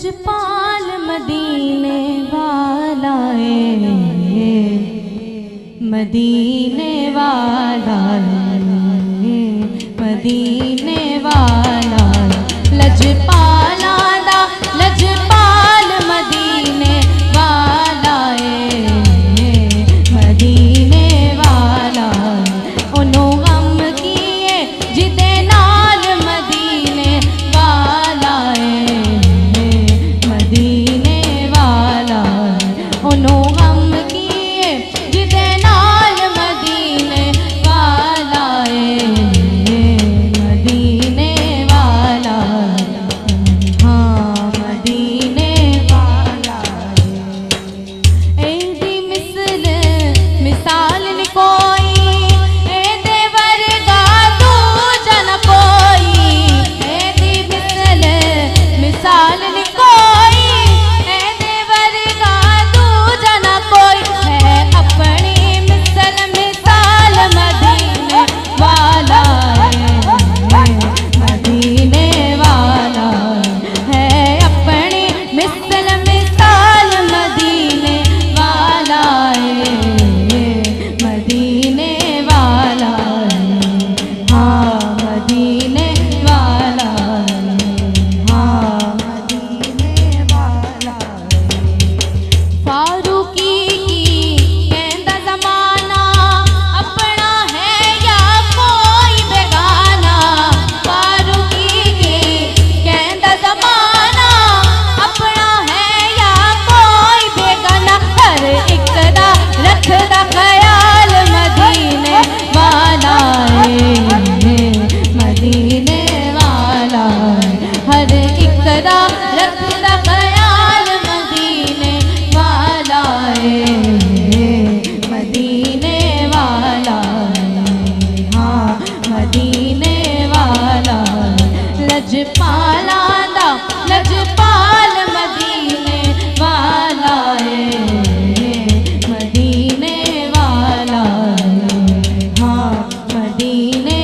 लजपाल मदीने वाला है, मदीने वाला है, मदीने वाला लजपाला दा लजपाल मदीने वाला है, मदीने वाला उन्हों गम किए जिदे नाल मदीने वाला है, मदीने वाला उन्हों गम किए जिदे नाल मदीने वाला है, मदीने वाला हाँ मदीने वाला ऐदी मिसल मिसाल न कोई ऐदे वर्गा दूजा न कोई, ऐदी मिसल मिसाल न कोई ऐदे वर्गा दूजा न कोई, है अपनी मिसल मिसाल मदीने वाला है, मदीने वाला है अपनी मिसल मिसाल मदीने वाला है, मदीने वाला हाँ मदीने वाला हाँ मदीने वाला फारूकी की कहंदा ज़माना अपना है या कोई बेगाना, फारूकी की कहंदा ज़माना अपना है या कोई बेगाना, हर एक दा रखदा ख्याल मदीने वाला है, मदीने वाला हर एक दा रखदा ख्याल मदीने वाला है, मदीने वाला हाँ मदीने वाला लजपाला दा लजपाल मदीने वाला है, मदीने वाला हाँ मदीने